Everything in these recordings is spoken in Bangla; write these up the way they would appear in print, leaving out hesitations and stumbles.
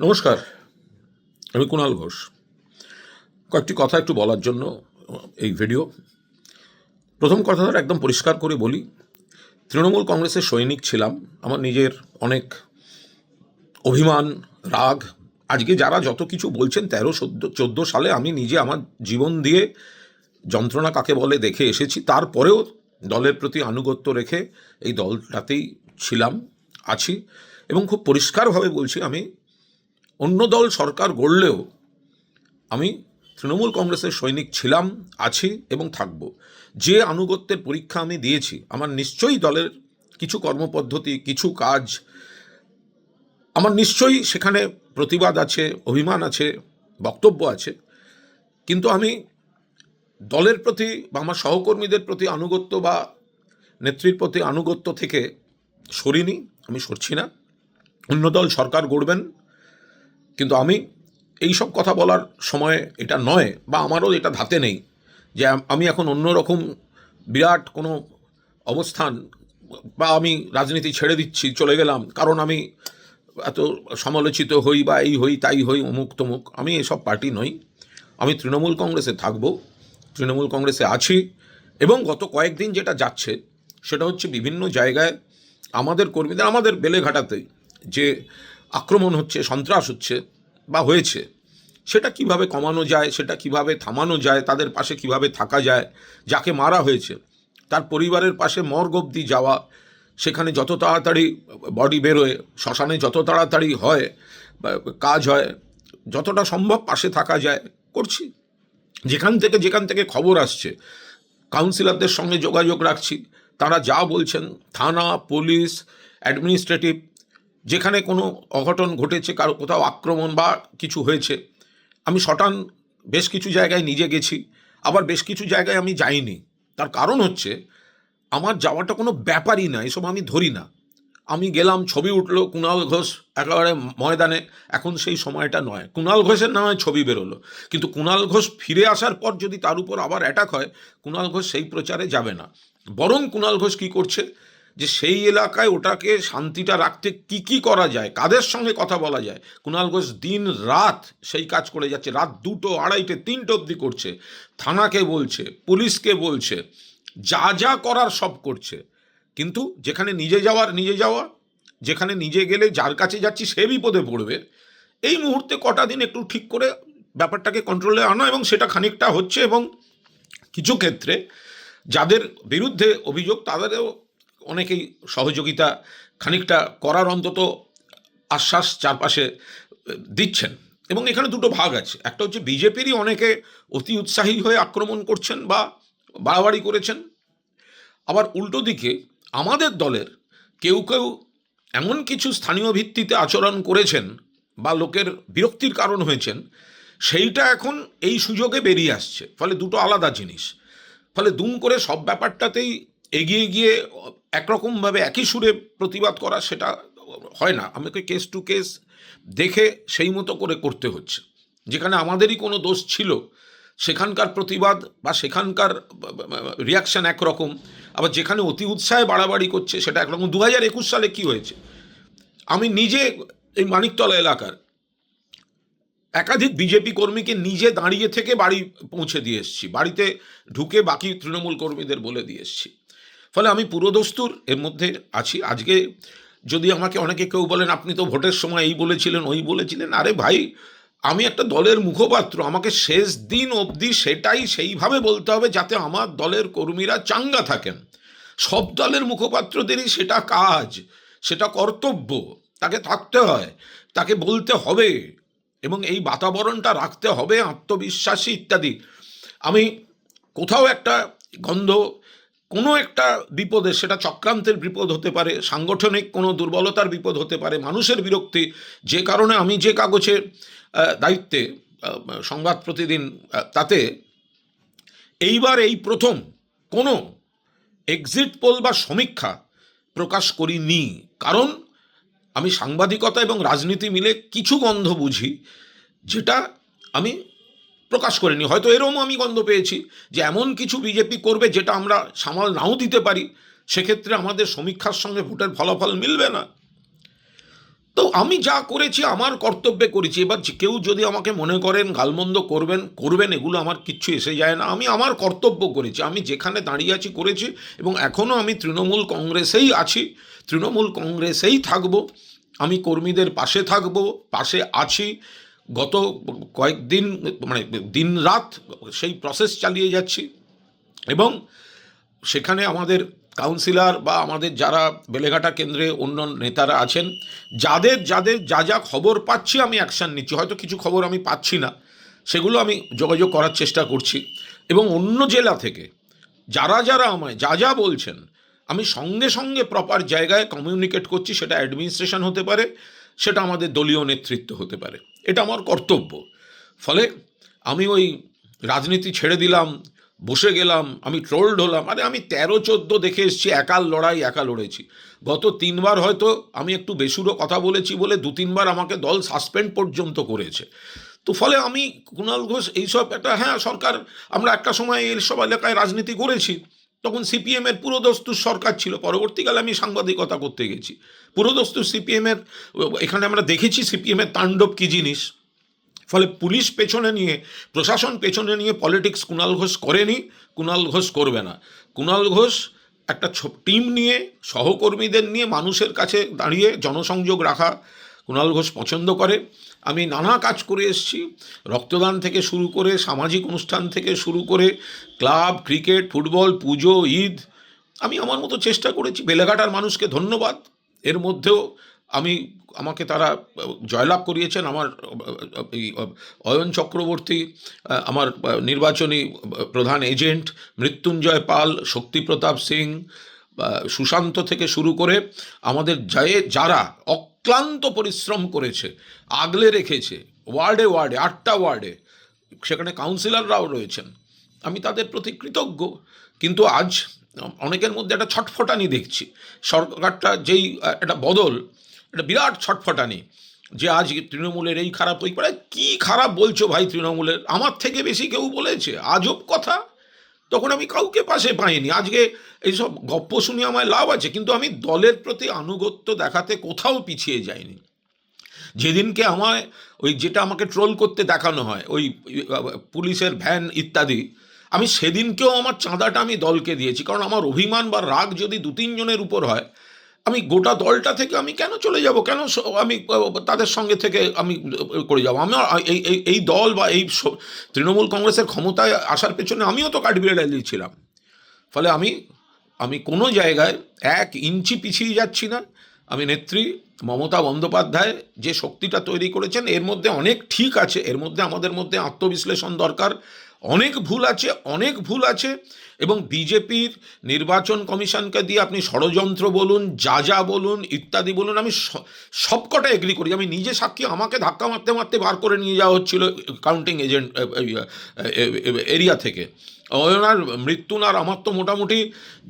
নমস্কার, আমি কুণাল ঘোষ। কয়েকটি কথা একটু বলার জন্য এই ভিডিও। প্রথম কথাটা একদম পরিষ্কার করে বলি, তৃণমূল কংগ্রেসের সৈনিক ছিলাম। আমার নিজের অনেক অভিমান, রাগ। আজকে যারা যত কিছু বলছেন 13-14 সালে আমি নিজে আমার জীবন দিয়ে যন্ত্রণা কাকে বলে দেখে এসেছি। তারপরেও দলের প্রতি আনুগত্য রেখে এই দলটাতেই ছিলাম, আছি। এবং খুব পরিষ্কারভাবে বলছি, আমি অন্য দল সরকার গড়লেও আমি তৃণমূল কংগ্রেসের সৈনিক ছিলাম, আছি এবং থাকব। যে আনুগত্যের পরীক্ষা আমি দিয়েছি, আমার নিশ্চয়ই দলের কিছু কর্মপদ্ধতি, কিছু কাজ, আমার নিশ্চয়ই সেখানে প্রতিবাদ আছে, অভিমান আছে, বক্তব্য আছে। কিন্তু আমি দলের প্রতি বা আমার সহকর্মীদের প্রতি আনুগত্য বা নেত্রীর প্রতি আনুগত্য থেকে সরিনি, আমি সরছি না। অন্য দল সরকার গড়বেন, কিন্তু আমি এই সব কথা বলার সময় এটা নয়, বা আমারও এটা ধাতে নেই যে আমি এখন অন্যরকম বিরাট কোনো অবস্থান বা আমি রাজনীতি ছেড়ে দিচ্ছি, চলে গেলাম কারণ আমি এত সমালোচিত হই বা এই হই তাই হই, অমুক তমুক। আমি এসব পার্টি নই। আমি তৃণমূল কংগ্রেসে থাকব, তৃণমূল কংগ্রেসে আছি। এবং গত কয়েকদিন যেটা যাচ্ছে সেটা হচ্ছে বিভিন্ন জায়গায় আমাদের কর্মীদের, আমাদের বেলেঘাটাতে যে আক্রমণ হচ্ছে, সন্ত্রাস হচ্ছে বা হয়েছে, সেটা কিভাবে কমানো যায়, সেটা কিভাবে থামানো যায়, তাদের পাশে কিভাবে থাকা যায়। যাকে মারা হয়েছে তার পরিবারের পাশে মর্গ অবধি যাওয়া, সেখানে যত তাড়াতাড়ি বডি বেরোয়, শ্মশানে যত তাড়াতাড়ি হয় কাজ হয়, যতটা সম্ভব পাশে থাকা যায় করছি। যেখান থেকে খবর আসছে, কাউন্সিলরদের সঙ্গে যোগাযোগ রাখছি, তারা যা বলছেন, থানা, পুলিশ, অ্যাডমিনিস্ট্রেটিভ, যেখানে কোনো অঘটন ঘটেছে, কারো কোথাও আক্রমণ বা কিছু হয়েছে, আমি শটান বেশ কিছু জায়গায় নিজে গেছি, আবার বেশ কিছু জায়গায় আমি যাইনি। তার কারণ হচ্ছে আমার যাওয়াটা কোনো ব্যাপারই না, এসব আমি ধরি না। আমি গেলাম, ছবি উঠলো, কুণাল ঘোষ একেবারে ময়দানে, এখন সেই সময়টা নয়। কুণাল ঘোষের না হয় ছবি বেরোলো, কিন্তু কুণাল ঘোষ ফিরে আসার পর যদি তার উপর আবার অ্যাটাক হয়, কুণাল ঘোষ সেই প্রচারে যাবে না। বরং কুণাল ঘোষ কী করছে, যে সেই এলাকায় ওটাকে শান্তিটা রাখতে কি কি করা যায়, কাদের সঙ্গে কথা বলা যায়, কুণাল ঘোষ দিন রাত সেই কাজ করে যাচ্ছে। রাত 2টো, 2:30, 3টে অবধি করছে, থানাকে বলছে, পুলিশকে বলছে, যা যা করার সব করছে। কিন্তু যেখানে নিজে যাওয়া, যেখানে নিজে গেলে যার কাছে যাচ্ছি সে বিপদে পড়বে, এই মুহূর্তে কটা দিন একটু ঠিক করে ব্যাপারটাকে কন্ট্রোলে আনা, এবং সেটা খানিকটা হচ্ছে। এবং কিছু ক্ষেত্রে যাদের বিরুদ্ধে অভিযোগ তাদেরও অনেকেই সহযোগিতা খানিকটা করার অন্তত আশ্বাস চারপাশে দিচ্ছেন। এবং এখানে দুটো ভাগ আছে, একটা হচ্ছে বিজেপিরই অনেকে অতি উৎসাহী হয়ে আক্রমণ করছেন বা বাড়াবাড়ি করেছেন, আবার উল্টো দিকে আমাদের দলের কেউ কেউ এমন কিছু স্থানীয় ভিত্তিতে আচরণ করেছেন বা লোকের বিরক্তির কারণ হয়েছেন, সেইটা এখন এই সুযোগে বেরিয়ে আসছে। ফলে দুটো আলাদা জিনিস। ফলে দুম করে সব ব্যাপারটাতেই এগিয়ে গিয়ে একরকমভাবে একই সুরে প্রতিবাদ করা, সেটা হয় না। আমাকে কেস টু কেস দেখে সেই মতো করে করতে হচ্ছে। যেখানে আমাদেরই কোনো দোষ ছিল, সেখানকার প্রতিবাদ বা সেখানকার রিয়াকশান একরকম, আবার যেখানে অতি উৎসাহে বাড়াবাড়ি করছে সেটা একরকম। 2021 সালে কি হয়েছে, আমি নিজে এই মানিকতলা এলাকার একাধিক বিজেপি কর্মীকে নিজে দাঁড়িয়ে থেকে বাড়ি পৌঁছে দিয়ে এসেছি, বাড়িতে ঢুকে বাকি তৃণমূল কর্মীদের বলে দিয়ে এসেছি। ফলে আমি পুরোদস্তুর এর মধ্যে আছি। আজকে যদি আমাকে অনেকে কেউ বলেন আপনি তো ভোটের সময় এই বলেছিলেন ওই বলেছিলেন, আরে ভাই, আমি একটা দলের মুখপাত্র, আমাকে শেষ দিন অবধি সেটাই সেইভাবে বলতে হবে যাতে আমার দলের কর্মীরা চাঙ্গা থাকেন। সব দলের মুখপাত্রদেরই সেটা কাজ, সেটা কর্তব্য, তাকে থাকতে হয়, তাকে বলতে হবে, এবং এই বাতাবরণটা রাখতে হবে আত্মবিশ্বাসী ইত্যাদি। আমি কোথাও একটা গন্ধ, কোনো একটা বিপদে, সেটা চক্রান্তের বিপদ হতে পারে, সাংগঠনিক কোনো দুর্বলতার বিপদ হতে পারে, মানুষের বিরক্তি, যে কারণে আমি যে কাগজের দায়িত্বে সংবাদ প্রতিদিন, তাতে এইবার এই প্রথম কোনো এক্সিট পোল বা সমীক্ষা প্রকাশ করিনি। কারণ আমি সাংবাদিকতা এবং রাজনীতি মিলে কিছু গন্ধ বুঝি, যেটা আমি প্রকাশ করিনি। হয়তো এরকম আমি গন্ধ পেয়েছি যে এমন কিছু বিজেপি করবে যেটা আমরা সামাল নাও দিতে পারি, সেক্ষেত্রে আমাদের সমীক্ষার সঙ্গে ভোটের ফলাফল মিলবে না। তো আমি যা করেছি আমার কর্তব্যে করেছি। এবার কেউ যদি আমাকে মনে করেন গালমন্দ করবেন, এগুলো আমার কিচ্ছু এসে যায় না। আমি আমার কর্তব্য করেছি, আমি যেখানে দাঁড়িয়ে আছি করেছি, এবং এখনও আমি তৃণমূল কংগ্রেসেই আছি, তৃণমূল কংগ্রেসেই থাকব। আমি কর্মীদের পাশে থাকব, পাশে আছি। গত কয়েকদিন মানে দিন রাত সেই প্রসেস চালিয়ে যাচ্ছি, এবং সেখানে আমাদের কাউন্সিলর বা আমাদের যারা বেলেঘাটা কেন্দ্রে অন্য নেতারা আছেন, যাদের যাদের যা যা খবর পাচ্ছি আমি অ্যাকশান নিচ্ছি। হয়তো কিছু খবর আমি পাচ্ছি না, সেগুলো আমি যোগাযোগ করার চেষ্টা করছি, এবং অন্য জেলা থেকে যারা যারা আমায় যা যা বলছেন আমি সঙ্গে সঙ্গে প্রপার জায়গায় কমিউনিকেট করছি। সেটা অ্যাডমিনিস্ট্রেশন হতে পারে, সেটা আমাদের দলীয় নেতৃত্ব হতে পারে, এটা আমার কর্তব্য। ফলে আমি ওই রাজনীতি ছেড়ে দিলাম, বসে গেলাম, আমি ট্রোলড হলাম। আরে আমি 13-14 দেখে এসেছি, একা লড়াই একা লড়েছি। গত 3বার হয়তো আমি একটু বেসুরো কথা বলেছি বলে 2-3বার আমাকে দল সাসপেন্ড পর্যন্ত করেছে। তো ফলে আমি কুণাল ঘোষ এইসব একটা, হ্যাঁ সরকার, আমরা একটা সময় এইসব এলাকায় রাজনীতি করেছি, তখন সিপিএমের পুরোদস্তুর সরকার ছিল। পরবর্তীকালে আমি সাংবাদিকতা করতে গেছি, পুরোদস্তুর সিপিএমের, এখানে আমরা দেখেছি সিপিএমের তাণ্ডব কী জিনিস। ফলে পুলিশ পেছনে নিয়ে, প্রশাসন পেছনে নিয়ে পলিটিক্স কুণাল ঘোষ করেনি, কুণাল ঘোষ করবে না। কুণাল ঘোষ একটা টিম নিয়ে, সহকর্মীদের নিয়ে মানুষের কাছে দাঁড়িয়ে জনসংযোগ রাখা কুণাল ঘোষ পছন্দ করে। আমি নানা কাজ করে এসেছি, রক্তদান থেকে শুরু করে, সামাজিক অনুষ্ঠান থেকে শুরু করে, ক্লাব, ক্রিকেট, ফুটবল, পুজো, ঈদ, আমি আমার মতো চেষ্টা করেছি। বেলেঘাটার মানুষকে ধন্যবাদ। এর মধ্যেও আমাকে তারা জয়লাভ করিয়েছেন। আমার এই অয়ন চক্রবর্তী, আমার নির্বাচনী প্রধান এজেন্ট, মৃত্যুঞ্জয় পাল, শক্তিপ্রতাপ সিং, সুশান্ত থেকে শুরু করে আমাদের যারা অক্লান্ত পরিশ্রম করেছে, আগলে রেখেছে ওয়ার্ডে ওয়ার্ডে, 8টা ওয়ার্ডে, সেখানে কাউন্সিলররাও রয়েছেন, আমি তাদের প্রতি কৃতজ্ঞ। কিন্তু আজ অনেকের মধ্যে একটা ছটফটানি দেখছি। সরকারটা যেই একটা বদল, একটা বিরাট ছটফটানি, যে আজ তৃণমূলের এই খারাপ, ওই পাড়ায় কী খারাপ বলছো ভাই তৃণমূলের, আমার থেকে বেশি কেউ বলেছে, আজব কথা। তখন আমি কাউকে পাশে পাইনি। আজকে এইসব গপ্প শুনে আমায় লাভ আছে, কিন্তু আমি দলের প্রতি আনুগত্য দেখাতে কোথাও পিছিয়ে যাইনি। যেদিনকে আমায় ওই যেটা আমাকে ট্রোল করতে দেখানো হয়, ওই পুলিশের ভ্যান ইত্যাদি, আমি সেদিনকেও আমার চাঁদাটা আমি দলকে দিয়েছি। কারণ আমার অভিমান বা রাগ যদি 2-3 জনের উপর হয়, আমি গোটা দলটা থেকে আমি কেন চলে যাব, কেন আমি তাদের সঙ্গে থেকে আমি করে যাব। আমি এই দল বা এই তৃণমূল কংগ্রেসের ক্ষমতায় আসার পেছনে আমিও তো কাঠবিড়ালি ছিলাম। ফলে আমি কোনো জায়গায় 1 ইঞ্চি পিছিয়ে যাচ্ছি না। আমি নেত্রী মমতা বন্দ্যোপাধ্যায় যে শক্তিটা তৈরি করেছেন, এর মধ্যে অনেক ঠিক আছে, এর মধ্যে আমাদের মধ্যে আত্মবিশ্লেষণ দরকার। অনেক ভুল আছে, এবং বিজেপির নির্বাচন কমিশনকে দিয়ে আপনি ষড়যন্ত্র বলুন, যা বলুন, ইত্যাদি বলুন, আমি সবকটা এগ্রি করি। আমি নিজে সাক্ষী, আমাকে ধাক্কা মারতে মারতে বার করে নিয়ে যাওয়া হচ্ছিল কাউন্টিং এজেন্ট এরিয়া থেকে। ওনার মৃত্যুনার আমার তো মোটামুটি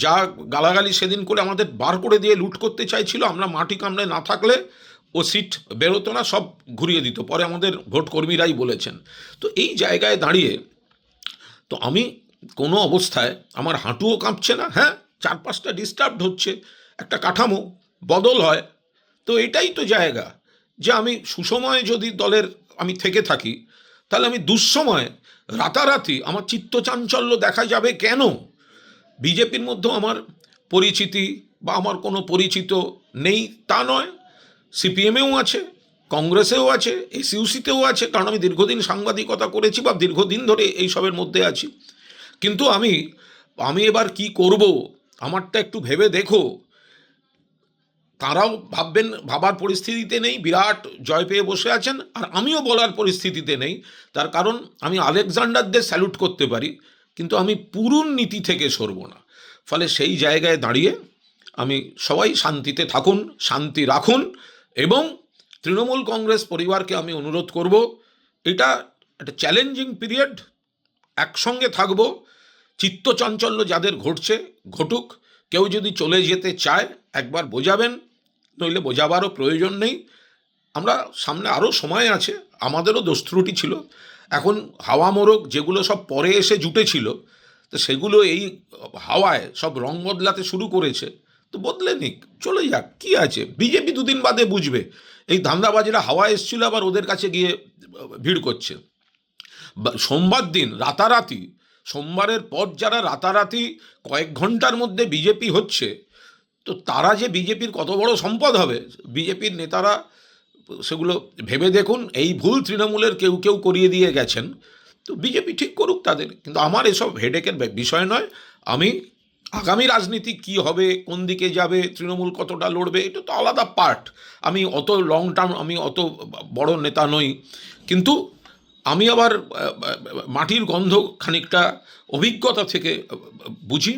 যা গালাগালি সেদিন করে আমাদের বার করে দিয়ে লুট করতে চাইছিল, আমরা মাটি কামড়ে না থাকলে ও সিট বেরোতো না, সব ঘুরিয়ে দিত, পরে আমাদের ভোট কর্মীরাই বলেছেন। তো এই জায়গায় দাঁড়িয়ে তো আমি কোনো অবস্থায়, আমার হাঁটুও কাঁপছে না। হ্যাঁ, 4-5টা ডিস্টার্বড হচ্ছে, একটা কাঠামো বদল হয়, তো এটাই তো জায়গা যে আমি সুসময়ে যদি দলের আমি থেকে থাকি, তাহলে আমি দুঃসময়ে রাতারাতি আমার চিত্তচাঞ্চল্য দেখা যাবে কেন? বিজেপির মধ্যেও আমার পরিচিতি বা আমার কোনো পরিচিত নেই তা নয়, সিপিএমেও আছে, কংগ্রেসেও আছে, এসইউসিতেও আছে, কারণ আমি দীর্ঘদিন সাংবাদিকতা করেছি বা দীর্ঘদিন ধরে এইসবের মধ্যে আছি। কিন্তু আমি এবার কি করব, আমারটা একটু ভেবে দেখো। তারাও ভাবার পরিস্থিতিতে নেই, বিরাট জয় পেয়ে বসে আছেন, আর আমিও বলার পরিস্থিতিতে নেই। তার কারণ আমি আলেকজান্ডারদের স্যালুট করতে পারি, কিন্তু আমি পুরুন নীতি থেকে সরব না। ফলে সেই জায়গায় দাঁড়িয়ে আমি সবাই শান্তিতে থাকুন, শান্তি রাখুন, এবং তৃণমূল কংগ্রেস পরিবারকে আমি অনুরোধ করব, এটা একটা চ্যালেঞ্জিং পিরিয়ড, একসঙ্গে থাকব, চিত্তচাঞ্চল্য যাদের ঘটছে ঘটুক, কেউ যদি চলে যেতে চায় একবার বোঝাবেন, নইলে বোঝাবারও প্রয়োজন নেই। আমরা সামনে আরও সময় আছে, আমাদেরও দোষ ত্রুটি ছিল, এখন হাওয়া মোড়ক যেগুলো সব পরে এসে জুটেছিল, তো সেগুলো এই হাওয়ায় সব রং বদলাতে শুরু করেছে, তো বদলে নিক, চলে যাক, কী আছে, বিজেপি 2 দিন বাদে বুঝবে এই ধান্দাবাজিরা হাওয়া এসছিল, আবার ওদের কাছে গিয়ে ভিড় করছে। সোমবার দিন রাতারাতি, সোমবারের পর যারা রাতারাতি কয়েক ঘন্টার মধ্যে বিজেপি হচ্ছে, তো তারা যে বিজেপির কত বড় সম্পদ হবে, বিজেপির নেতারা সেগুলো ভেবে দেখুন। এই ভুল তৃণমূলের কেউ কেউ করিয়ে দিয়ে গেছেন, তো বিজেপি ঠিক করুক তাদের, কিন্তু আমার এসব হেডেকের বিষয় নয়। আমি আগামী রাজনীতি কি হবে, কোন দিকে যাবে, তৃণমূল কতটা লড়বে, এটা তো আলাদা পার্ট। আমি অত লং টার্ম, আমি অত বড় নেতা নই, কিন্তু আমি আবার মাটির গন্ধ খানিকটা অভিজ্ঞতা থেকে বুঝি।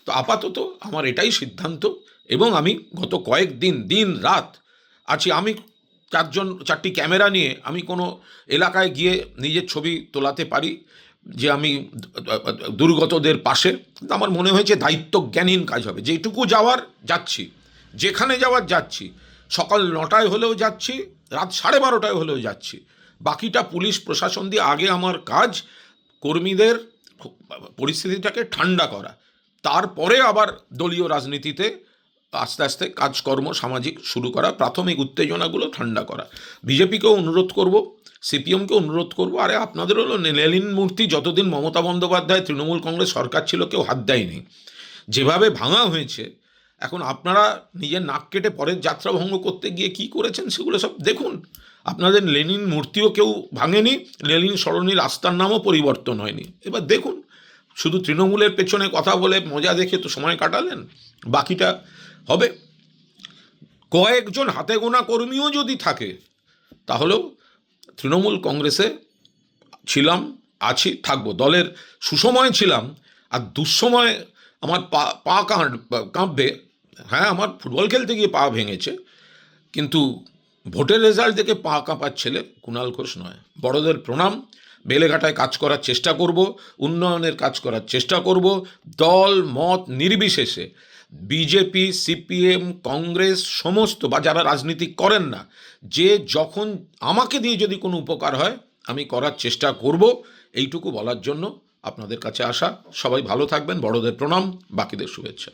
তো আপাতত আমার এটাই সিদ্ধান্ত, এবং আমি গত কয়েকদিন দিন রাত আছি। আমি চারটি ক্যামেরা নিয়ে আমি কোনো এলাকায় গিয়ে নিজের ছবি তোলাতে পারি যে আমি দুর্গতদের পাশে। কিন্তু আমার মনে হয়েছে দায়িত্বজ্ঞানহীন কাজ হবে। যেটুকু যাওয়ার যাচ্ছি, যেখানে যাওয়ার যাচ্ছি, সকাল 9টায় হলেও যাচ্ছি, রাত 12:30টায় হলেও যাচ্ছি। বাকিটা পুলিশ প্রশাসন দিয়ে। আগে আমার কাজ কর্মীদের পরিস্থিতিটাকে ঠান্ডা করা, তারপরে আবার দলীয় রাজনীতিতে আস্তে আস্তে কাজকর্ম সামাজিক শুরু করা, প্রাথমিক উত্তেজনাগুলো ঠান্ডা করা। বিজেপিকেও অনুরোধ করব, সিপিএমকে অনুরোধ করব, আরে আপনাদের হলো লেনিন মূর্তি যতদিন মমতা বন্দ্যোপাধ্যায় তৃণমূল কংগ্রেস সরকার ছিল কেউ হাত দেয়নি, যেভাবে ভাঙা হয়েছে, এখন আপনারা নিজের নাক কেটে পরের যাত্রা ভঙ্গ করতে গিয়ে কি করেছেন সেগুলো সব দেখুন। আপনাদের লেনিন মূর্তিও কেউ ভাঙেনি, লেনিন সরণির রাস্তার নামও পরিবর্তন হয়নি। এবার দেখুন, শুধু তৃণমূলের পেছনে কথা বলে মজা দেখে তো সময় কাটালেন, বাকিটা হবে। কয়েকজন হাতে গোনা কর্মীও যদি থাকে, তাহলেও তৃণমূল কংগ্রেসে ছিলাম, আছি, থাকবো। দলের সুসময় ছিলাম, আর দুঃসময় আমার পা কাঁপবে। হ্যাঁ, আমার ফুটবল খেলতে গিয়ে পা ভেঙেছে, কিন্তু ভোটের রেজাল্ট দেখে পা কাঁপার ছেলে কুণাল ঘোষ নয়। বড়দের প্রণাম। বেলেঘাটায় কাজ করার চেষ্টা করব, উন্নয়নের কাজ করার চেষ্টা করব, দল মত নির্বিশেষে। বিজেপি, সিপিএম, কংগ্রেস, সমস্ত বা যারা রাজনীতি করেন না, যে যখন আমাকে দিয়ে যদি কোনো উপকার হয় আমি করার চেষ্টা করব, এইটুকু বলার জন্য আপনাদের কাছে আসা। সবাই ভালো থাকবেন। বড়দের প্রণাম, বাকিদের শুভেচ্ছা।